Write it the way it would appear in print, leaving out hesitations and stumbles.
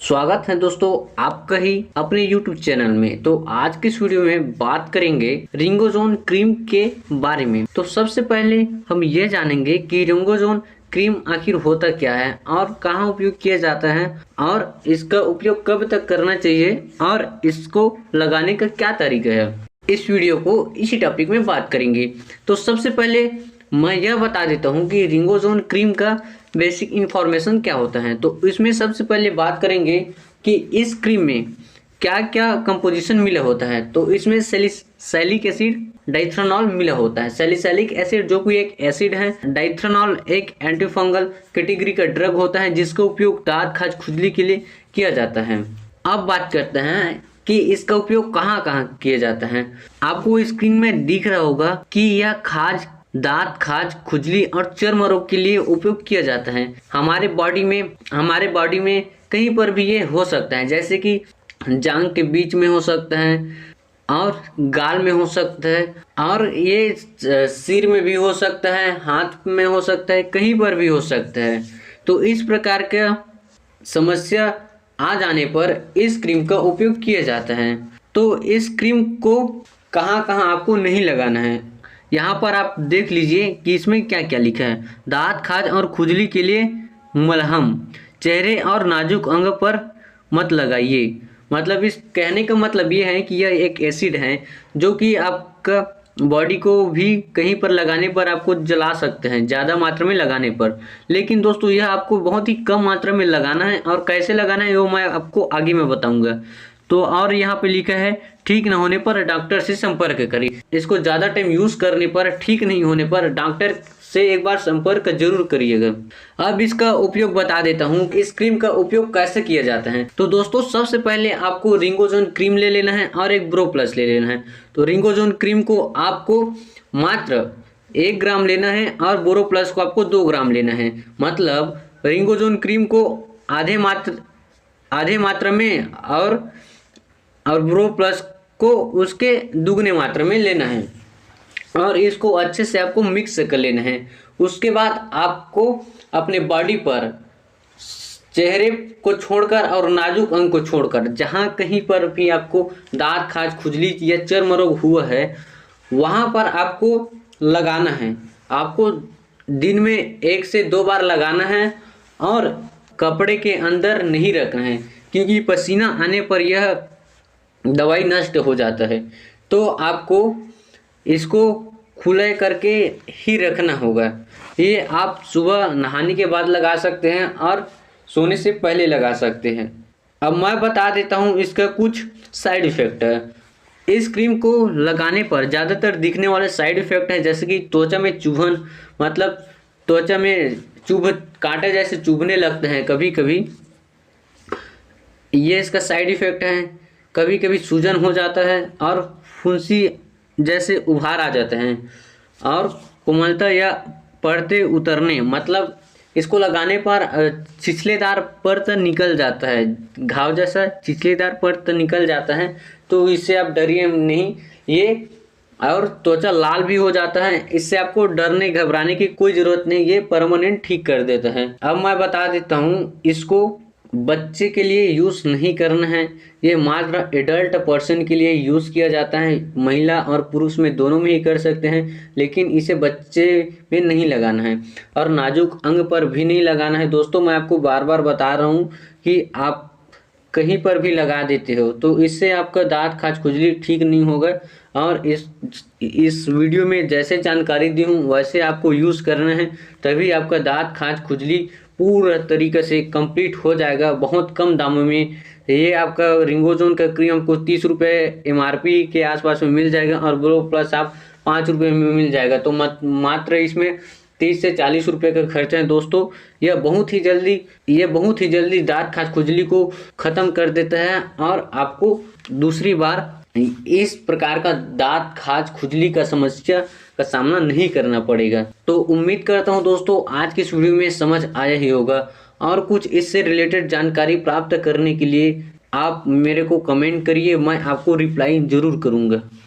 स्वागत है दोस्तों आपका ही अपने YouTube चैनल में। तो आज के इस वीडियो में बात करेंगे रिंगोजोन क्रीम के बारे में। तो सबसे पहले हम ये जानेंगे कि रिंगोजोन क्रीम आखिर होता क्या है और कहाँ उपयोग किया जाता है और इसका उपयोग कब तक करना चाहिए और इसको लगाने का क्या तरीका है। इस वीडियो को इसी टॉपिक में बात करेंगे। तो सबसे पहले मैं यह बता देता हूँ कि रिंगोजोन क्रीम का बेसिक इन्फॉर्मेशन क्या होता है। तो इसमें सबसे पहले बात करेंगे कि इस क्रीम में क्या क्या कंपोजिशन मिला होता है। तो इसमें सैलिक एसिड, डाइथ्रोनॉल मिला होता है। सैलिसिलिक एसिड जो कि एक एसिड है, डाइथ्रोनॉल एक एंटीफंगल कैटेगरी का ड्रग होता है जिसका उपयोग दांत खाज खुजली के लिए किया जाता है। अब बात करते हैं कि इसका उपयोग कहाँ कहाँ किया जाता है। आपको स्क्रीन में दिख रहा होगा कि यह दांत खाज खुजली और चर्म रोग के लिए उपयोग किया जाता है। हमारे बॉडी में कहीं पर भी ये हो सकता है, जैसे कि जांघ के बीच में हो सकता है और गाल में हो सकता है और ये सिर में भी हो सकता है, हाथ में हो सकता है, कहीं पर भी हो सकता है। तो इस प्रकार का समस्या आ जाने पर इस क्रीम का उपयोग किया जाता है। तो इस क्रीम को कहाँ कहाँ आपको नहीं लगाना है, यहाँ पर आप देख लीजिए कि इसमें क्या क्या लिखा है। दांत खाज और खुजली के लिए मलहम, चेहरे और नाजुक अंग पर मत लगाइए। मतलब इस कहने का मतलब ये है कि यह एक एसिड है जो कि आपका बॉडी को भी कहीं पर लगाने पर आपको जला सकते हैं, ज़्यादा मात्रा में लगाने पर। लेकिन दोस्तों यह आपको बहुत ही कम मात्रा में लगाना है और कैसे लगाना है वो मैं आपको आगे में बताऊंगा। तो और यहाँ पे लिखा है ठीक न होने पर डॉक्टर से संपर्क करें। इसको ज़्यादा टाइम यूज़ करने पर, ठीक नहीं होने पर डॉक्टर से एक बार संपर्क जरूर करिएगा। अब इसका उपयोग बता देता हूँ, इस क्रीम का उपयोग कैसे किया जाता है। तो दोस्तों सबसे पहले आपको रिंगोजोन क्रीम ले लेना है और एक ब्रो प्लस ले लेना है। तो रिंगोजोन क्रीम को आपको मात्र 1 ग्राम लेना है और बोरो प्लस को आपको 2 ग्राम लेना है। मतलब रिंगोजोन क्रीम को आधे मात्रा में और ब्रो प्लस को उसके दुगने मात्रा में लेना है और इसको अच्छे से आपको मिक्स कर लेना है। उसके बाद आपको अपने बॉडी पर चेहरे को छोड़कर और नाजुक अंग को छोड़कर जहाँ कहीं पर भी आपको दांत खाज खुजली या चर्म रोग हुआ है वहाँ पर आपको लगाना है। आपको दिन में 1 से 2 बार लगाना है और कपड़े के अंदर नहीं रखना है, क्योंकि पसीना आने पर यह दवाई नष्ट हो जाता है। तो आपको इसको खुले करके ही रखना होगा। ये आप सुबह नहाने के बाद लगा सकते हैं और सोने से पहले लगा सकते हैं। अब मैं बता देता हूँ इसका कुछ साइड इफ़ेक्ट है। इस क्रीम को लगाने पर ज़्यादातर दिखने वाले साइड इफ़ेक्ट हैं, जैसे कि त्वचा में चुभन, मतलब त्वचा में कांटे जैसे चुभने लगते हैं कभी कभी, ये इसका साइड इफ़ेक्ट है। कभी कभी सूजन हो जाता है और फुंसी जैसे उभार आ जाते हैं और कोमलता या परते उतरने, मतलब इसको लगाने पर छिछलेदार परत निकल जाता है, घाव जैसा छिछलेदार परत निकल जाता है। तो इससे आप डरिए नहीं, ये और त्वचा लाल भी हो जाता है, इससे आपको डरने घबराने की कोई ज़रूरत नहीं, ये परमानेंट ठीक कर देता है। अब मैं बता देता हूँ, इसको बच्चे के लिए यूज़ नहीं करना है, ये मात्र एडल्ट पर्सन के लिए यूज़ किया जाता है। महिला और पुरुष में दोनों में ही कर सकते हैं, लेकिन इसे बच्चे में नहीं लगाना है और नाजुक अंग पर भी नहीं लगाना है। दोस्तों मैं आपको बार बार बता रहा हूँ कि आप कहीं पर भी लगा देते हो तो इससे आपका दांत खाज खुजली ठीक नहीं होगा। और इस वीडियो में जैसे जानकारी दी हूँ वैसे आपको यूज़ करना है, तभी आपका दांत खाज खुजली पूरा तरीके से कंप्लीट हो जाएगा। बहुत कम दामों में ये आपका रिंगोजोन का क्रीम आपको 30 रुपये MRP के आसपास में मिल जाएगा और ब्रो प्लस आप 5 रुपये में मिल जाएगा। तो मात्र इसमें 30 से 40 रुपये का खर्चा है। दोस्तों यह बहुत ही जल्दी दांत खाज खुजली को ख़त्म कर देता है और आपको दूसरी बार इस प्रकार का दांत खाज खुजली का समस्या का सामना नहीं करना पड़ेगा। तो उम्मीद करता हूं दोस्तों आज की इस वीडियो में समझ आया ही होगा और कुछ इससे रिलेटेड जानकारी प्राप्त करने के लिए आप मेरे को कमेंट करिए, मैं आपको रिप्लाई जरूर करूंगा।